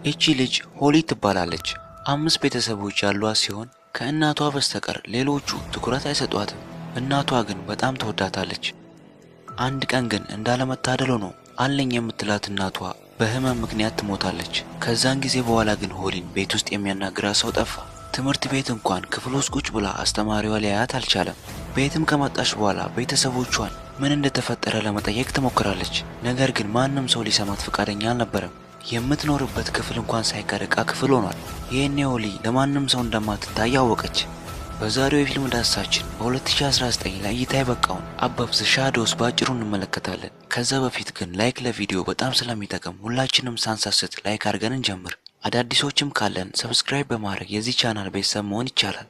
እቺ ልጅ ሆሊ ትባላለች። 5 ቤተሰቦች ያሏት ሲሆን ከእናቷ በስተቀር ሌሎቹ ትኩረት አይሰጧትም። እናቷ ግን በጣም ትወዳታለች። አንድ ቀን ግን እንዳለመታደል ሆኖ አለኝ የምትላት እናቷ በህመም ምክንያት ትሞታለች። ከዛን ጊዜ በኋላ ግን ሆሊን ቤት ውስጥ የሚያናግራት ሰው ጠፋ። ትምህርት ቤት እንኳን ክፍል ውስጥ ቁጭ ብላ አስተማሪዋ ሊያያት አልቻለም። ቤትም ከመጣች በኋላ ቤተሰቦቿን ምን እንደተፈጠረ ለመጠየቅ ትሞክራለች። ነገር ግን ማንም ሰው ሊሰማት ፈቃደኛ አልነበረም። የምትኖርበት ክፍል እንኳን ሳይቀር ዕቃ ክፍል ሆኗል። ይህኔ ሆሊ ለማንም ሰው እንደማትታይ አወቀች። በዛሬው የፊልም ዳሰሳችን በ2019 ለእይታ የበቃውን አባብ ዘ ሻዶውስ በአጭሩ እንመለከታለን። ከዛ በፊት ግን ላይክ ለቪዲዮ በጣም ስለሚጠቅም ሁላችንም ሳንሳስት ላይክ አድርገን እንጀምር። አዳዲሶችም ካለን ሰብስክራይብ በማድረግ የዚህ ቻናል ቤተሰብ መሆን ይቻላል።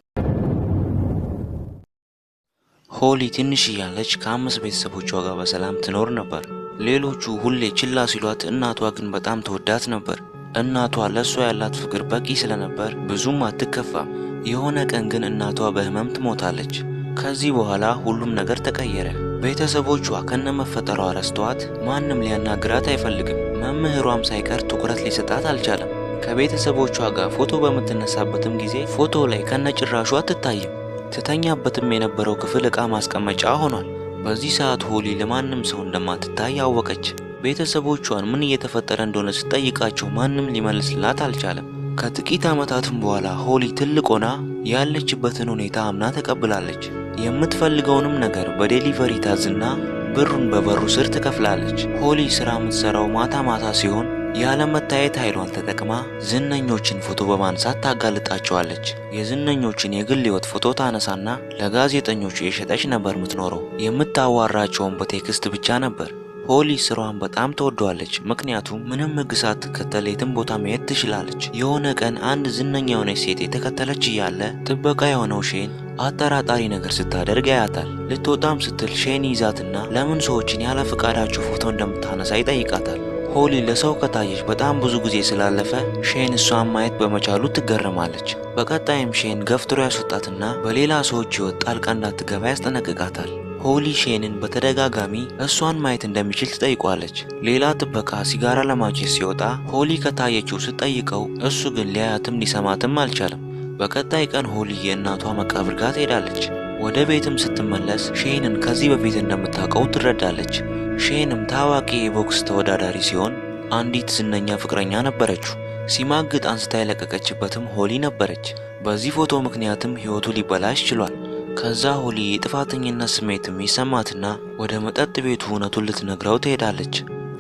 ሆሊ ትንሽ እያለች ከ5 ቤተሰቦቿ ጋር በሰላም ትኖር ነበር። ሌሎቹ ሁሌ ችላ ሲሏት፣ እናቷ ግን በጣም ተወዳት ነበር። እናቷ ለእሷ ያላት ፍቅር በቂ ስለነበር ብዙም አትከፋም። የሆነ ቀን ግን እናቷ በህመም ትሞታለች። ከዚህ በኋላ ሁሉም ነገር ተቀየረ። ቤተሰቦቿ ከነመፈጠሯ ረስተዋት፣ ማንም ሊያናግራት አይፈልግም። መምህሯም ሳይቀር ትኩረት ሊሰጣት አልቻለም። ከቤተሰቦቿ ጋር ፎቶ በምትነሳበትም ጊዜ ፎቶ ላይ ከነጭራሹ አትታይም። ትተኛበትም የነበረው ክፍል ዕቃ ማስቀመጫ ሆኗል። በዚህ ሰዓት ሆሊ ለማንም ሰው እንደማትታይ አወቀች። ቤተሰቦቿን ምን እየተፈጠረ እንደሆነ ስትጠይቃቸው ማንም ሊመልስላት አልቻለም። ከጥቂት ዓመታትም በኋላ ሆሊ ትልቅ ሆና ያለችበትን ሁኔታ አምና ተቀብላለች። የምትፈልገውንም ነገር በዴሊቨሪ ታዝና ብሩን በበሩ ስር ትከፍላለች። ሆሊ ስራ የምትሰራው ማታ ማታ ሲሆን ያለመታየት ኃይሏን ተጠቅማ ዝነኞችን ፎቶ በማንሳት ታጋልጣቸዋለች። የዝነኞችን የግል ህይወት ፎቶ ታነሳና ለጋዜጠኞቹ የሸጠች ነበር የምትኖረው። የምታዋራቸውን በቴክስት ብቻ ነበር። ሆሊ ስራዋን በጣም ተወዷለች፣ ምክንያቱም ምንም ህግ ሳትከተል የትም ቦታ መሄድ ትችላለች። የሆነ ቀን አንድ ዝነኛ የሆነች ሴት የተከተለች እያለ ጥበቃ የሆነው ሼን አጠራጣሪ ነገር ስታደርግ ያያታል። ልትወጣም ስትል ሼን ይዛትና ለምን ሰዎችን ያለ ፍቃዳቸው ፎቶ እንደምታነሳ ይጠይቃታል። ሆሊ ለሰው ከታየች በጣም ብዙ ጊዜ ስላለፈ ሼን እሷን ማየት በመቻሉ ትገረማለች። በቀጣይም ሼን ገፍትሮ ያስወጣትና በሌላ ሰዎች ህይወት ጣልቃ እንዳትገባ ያስጠነቅቃታል። ሆሊ ሼንን በተደጋጋሚ እሷን ማየት እንደሚችል ትጠይቋለች። ሌላ ጥበቃ ሲጋራ ለማጨስ ሲወጣ ሆሊ ከታየችው ስትጠይቀው እሱ ግን ሊያያትም ሊሰማትም አልቻለም። በቀጣይ ቀን ሆሊ የእናቷ መቃብር ጋር ትሄዳለች። ወደ ቤትም ስትመለስ ሼንን ከዚህ በፊት እንደምታውቀው ትረዳለች። ሼንም ታዋቂ የቦክስ ተወዳዳሪ ሲሆን አንዲት ዝነኛ ፍቅረኛ ነበረችው። ሲማግጥ አንስታ የለቀቀችበትም ሆሊ ነበረች። በዚህ ፎቶ ምክንያትም ህይወቱ ሊበላሽ ችሏል። ከዛ ሆሊ የጥፋተኝነት ስሜትም ይሰማትና ወደ መጠጥ ቤቱ እውነቱን ልትነግረው ትሄዳለች።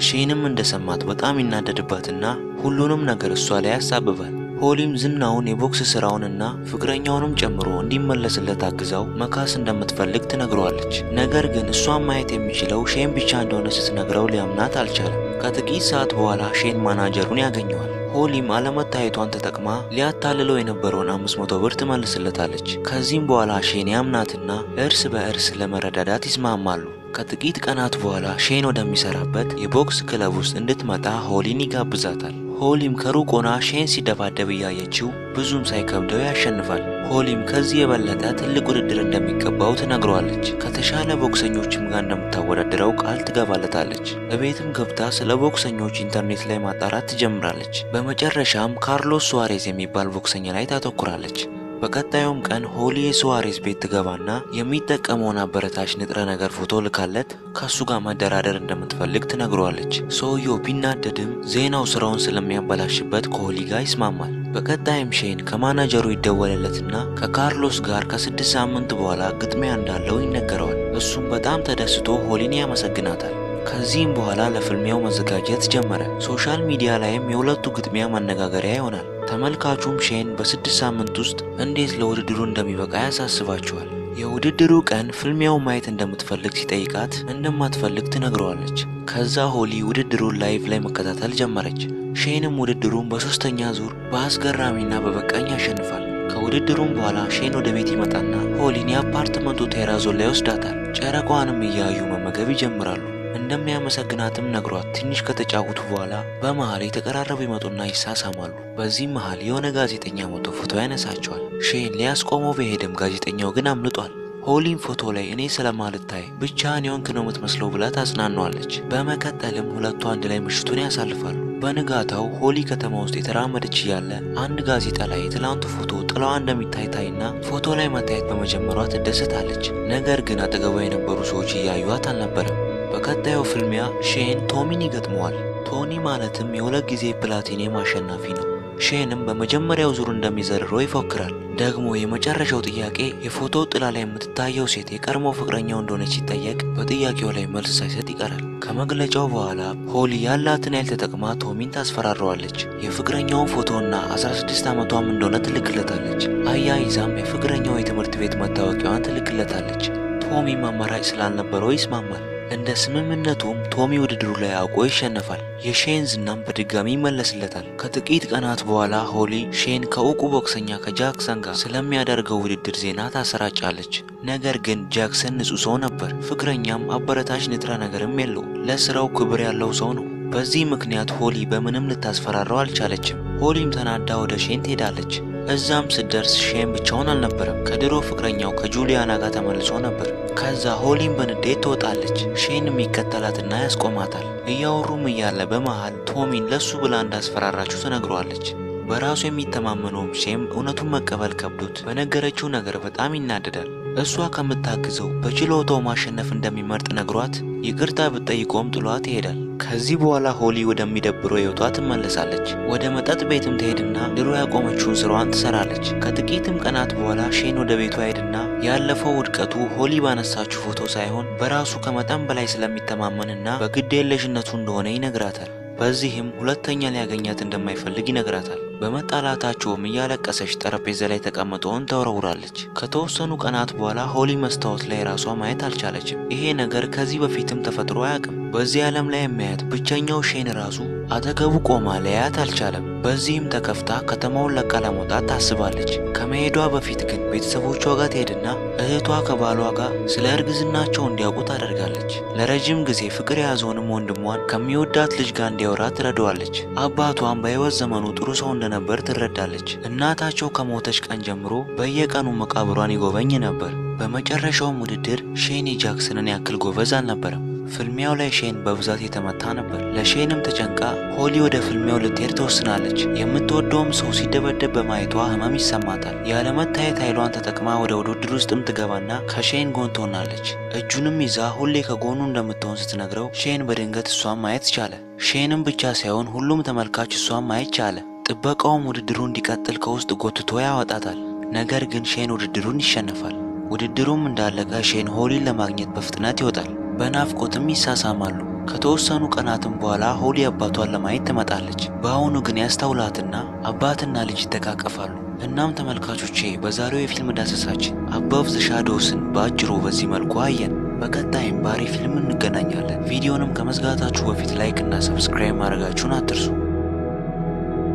ሼንም እንደሰማት በጣም ይናደድባትና ሁሉንም ነገር እሷ ላይ ያሳብባል። ሆሊም ዝናውን የቦክስ ስራውንና ፍቅረኛውንም ጨምሮ እንዲመለስለት አግዛው መካስ እንደምትፈልግ ትነግረዋለች። ነገር ግን እሷን ማየት የሚችለው ሼን ብቻ እንደሆነ ስትነግረው ሊያምናት አልቻለም። ከጥቂት ሰዓት በኋላ ሼን ማናጀሩን ያገኘዋል። ሆሊም አለመታየቷን ተጠቅማ ሊያታልለው የነበረውን 500 ብር ትመልስለታለች። ከዚህም በኋላ ሼን ያምናትና እርስ በእርስ ለመረዳዳት ይስማማሉ። ከጥቂት ቀናት በኋላ ሼን ወደሚሰራበት የቦክስ ክለብ ውስጥ እንድትመጣ ሆሊን ይጋብዛታል። ሆሊም ከሩቅ ሆና ሼን ሲደባደብ እያየችው ብዙም ሳይከብደው ያሸንፋል። ሆሊም ከዚህ የበለጠ ትልቅ ውድድር እንደሚገባው ትነግረዋለች። ከተሻለ ቦክሰኞችም ጋር እንደምታወዳድረው ቃል ትገባለታለች። እቤትም ገብታ ስለ ቦክሰኞች ኢንተርኔት ላይ ማጣራት ትጀምራለች። በመጨረሻም ካርሎስ ሱዋሬዝ የሚባል ቦክሰኛ ላይ ታተኩራለች። በቀጣዩም ቀን ሆሊ የሱዋሬዝ ቤት ትገባና የሚጠቀመውን አበረታች ንጥረ ነገር ፎቶ ልካለት ከሱ ጋር መደራደር እንደምትፈልግ ትነግረዋለች። ሰውየው ቢናደድም ዜናው ስራውን ስለሚያበላሽበት ከሆሊ ጋር ይስማማል። በቀጣይም ሼን ከማናጀሩ ይደወለለትና ከካርሎስ ጋር ከ6 ሳምንት በኋላ ግጥሚያ እንዳለው ይነገረዋል። እሱም በጣም ተደስቶ ሆሊን ያመሰግናታል። ከዚህም በኋላ ለፍልሚያው መዘጋጀት ጀመረ። ሶሻል ሚዲያ ላይም የሁለቱ ግጥሚያ መነጋገሪያ ይሆናል። ተመልካቹም ሼን በ6 ሳምንት ውስጥ እንዴት ለውድድሩ እንደሚበቃ ያሳስባቸዋል። የውድድሩ ቀን ፍልሚያው ማየት እንደምትፈልግ ሲጠይቃት እንደማትፈልግ ትነግረዋለች። ከዛ ሆሊ ውድድሩን ላይቭ ላይ መከታተል ጀመረች። ሼንም ውድድሩን በ3ኛ ዙር በአስገራሚና በበቃኝ ያሸንፋል። ከውድድሩም በኋላ ሼን ወደ ቤት ይመጣና ሆሊን የአፓርትመንቱ ቴራዞን ላይ ወስዳታል። ጨረቃዋንም እያዩ መመገብ ይጀምራሉ። እንደሚያመሰግናትም ነግሯት ትንሽ ከተጫወቱ በኋላ በመሃል የተቀራረቡ ይመጡና ይሳሳማሉ። በዚህ መሃል የሆነ ጋዜጠኛ መጥቶ ፎቶ ያነሳቸዋል። ሼን ሊያስቆመው በሄደም ጋዜጠኛው ግን አምልጧል። ሆሊም ፎቶ ላይ እኔ ስለማልታይ ብቻህን የሆንክ ነው የምትመስለው ብላ ታጽናናዋለች። በመቀጠልም ሁለቱ አንድ ላይ ምሽቱን ያሳልፋሉ። በንጋታው ሆሊ ከተማ ውስጥ የተራመደች እያለ አንድ ጋዜጣ ላይ የትላንቱ ፎቶ ጥላዋ እንደሚታይ ታይና ፎቶ ላይ መታየት በመጀመሯ ትደሰታለች። ነገር ግን አጠገቧ የነበሩ ሰዎች እያዩዋት አልነበረም። በቀጣዩ ፍልሚያ ሼን ቶሚን ይገጥመዋል። ቶኒ ማለትም የሁለት ጊዜ ፕላቲኒየም አሸናፊ ነው። ሼንም በመጀመሪያው ዙር እንደሚዘርረው ይፎክራል። ደግሞ የመጨረሻው ጥያቄ የፎቶ ጥላ ላይ የምትታየው ሴት የቀድሞ ፍቅረኛው እንደሆነች ሲጠየቅ በጥያቄው ላይ መልስ ሳይሰጥ ይቀራል። ከመግለጫው በኋላ ሆሊ ያላትን ኃይል ተጠቅማ ቶሚን ታስፈራረዋለች። የፍቅረኛውን ፎቶና 16 ዓመቷም እንደሆነ ትልክለታለች። አያይዛም የፍቅረኛው የትምህርት ቤት መታወቂያዋን ትልክለታለች። ቶሚም አማራጭ ስላልነበረው ይስማማል። እንደ ስምምነቱም ቶሚ ውድድሩ ላይ አውቆ ይሸነፋል። የሼን ዝናም በድጋሚ ይመለስለታል። ከጥቂት ቀናት በኋላ ሆሊ ሼን ከእውቁ ቦክሰኛ ከጃክሰን ጋር ስለሚያደርገው ውድድር ዜና ታሰራጫለች። ነገር ግን ጃክሰን ንጹህ ሰው ነበር። ፍቅረኛም አበረታች ንጥረ ነገርም የለው። ለስራው ክብር ያለው ሰው ነው። በዚህ ምክንያት ሆሊ በምንም ልታስፈራረው አልቻለችም። ሆሊም ተናዳ ወደ ሼን ትሄዳለች። እዛም ስትደርስ ሼን ብቻውን አልነበረም። ከድሮ ፍቅረኛው ከጁሊያና ጋር ተመልሶ ነበር። ከዛ ሆሊም በንዴት ትወጣለች። ሼንም ይከተላትና ያስቆማታል። እያወሩም እያለ በመሃል ቶሚን ለሱ ብላ እንዳስፈራራችሁ ትነግሯለች። በራሱ የሚተማመነውም ሼም እውነቱን መቀበል ከብዶት በነገረችው ነገር በጣም ይናደዳል። እሷ ከምታግዘው በችሎታው ማሸነፍ እንደሚመርጥ ነግሯት ይቅርታ ብትጠይቀውም ጥሏት ይሄዳል። ከዚህ በኋላ ሆሊ ወደሚደብረው ህይወቷ ትመለሳለች። ወደ መጠጥ ቤትም ትሄድና ድሮ ያቆመችውን ስራዋን ትሰራለች። ከጥቂትም ቀናት በኋላ ሼን ወደ ቤቷ ሄድና ያለፈው ውድቀቱ ሆሊ ባነሳችው ፎቶ ሳይሆን በራሱ ከመጠን በላይ ስለሚተማመንና በግዴለሽነቱ እንደሆነ ይነግራታል። በዚህም ሁለተኛ ሊያገኛት እንደማይፈልግ ይነግራታል። በመጣላታቸውም እያለቀሰች ጠረጴዛ ላይ ተቀምጠውን ተወረውራለች። ከተወሰኑ ቀናት በኋላ ሆሊ መስታወት ላይ ራሷ ማየት አልቻለችም። ይሄ ነገር ከዚህ በፊትም ተፈጥሮ አያውቅም። በዚህ ዓለም ላይ የሚያያት ብቸኛው ሼን ራሱ አጠገቡ ቆማ ሊያያት አልቻለም። በዚህም ተከፍታ ከተማውን ለቃ ለመውጣት ታስባለች። ከመሄዷ በፊት ግን ቤተሰቦቿ ጋር ትሄድና እህቷ ከባሏ ጋር ስለ እርግዝናቸው እንዲያውቁ ታደርጋለች። ለረጅም ጊዜ ፍቅር የያዘውንም ወንድሟን ከሚወዳት ልጅ ጋር እንዲያወራ ትረዳዋለች። አባቷም በሕይወት ዘመኑ ጥሩ ሰው እንደነበር ትረዳለች። እናታቸው ከሞተች ቀን ጀምሮ በየቀኑ መቃብሯን ይጎበኝ ነበር። በመጨረሻውም ውድድር ሼን የጃክሰንን ያክል ጎበዝ አልነበረም። ፍልሚያው ላይ ሼን በብዛት የተመታ ነበር። ለሼንም ተጨንቃ ሆሊ ወደ ፍልሚያው ልትሄድ ተወስናለች። የምትወደውም ሰው ሲደበደብ በማየቷ ህመም ይሰማታል። ያለመታየት ኃይሏን ተጠቅማ ወደ ውድድር ውስጥም ትገባና ከሼን ጎን ትሆናለች። እጁንም ይዛ ሁሌ ከጎኑ እንደምትሆን ስትነግረው ሼን በድንገት እሷን ማየት ቻለ። ሼንም ብቻ ሳይሆን ሁሉም ተመልካች እሷን ማየት ቻለ። ጥበቃውም ውድድሩ እንዲቀጥል ከውስጥ ጎትቶ ያወጣታል። ነገር ግን ሼን ውድድሩን ይሸነፋል። ውድድሩም እንዳለቀ ሼን ሆሊን ለማግኘት በፍጥነት ይወጣል። በናፍቆትም ይሳሳማሉ። ከተወሰኑ ቀናትም በኋላ ሆሊ አባቷን ለማየት ትመጣለች። በአሁኑ ግን ያስተውላትና አባትና ልጅ ይተቃቀፋሉ። እናም ተመልካቾቼ በዛሬው የፊልም ዳሰሳችን አባቭ ዘ ሻዶውስን በአጭሩ በዚህ መልኩ አየን። በቀጣይም ባሪ ፊልም እንገናኛለን። ቪዲዮንም ከመዝጋታችሁ በፊት ላይክ እና ሰብስክራይብ ማድረጋችሁን አትርሱ።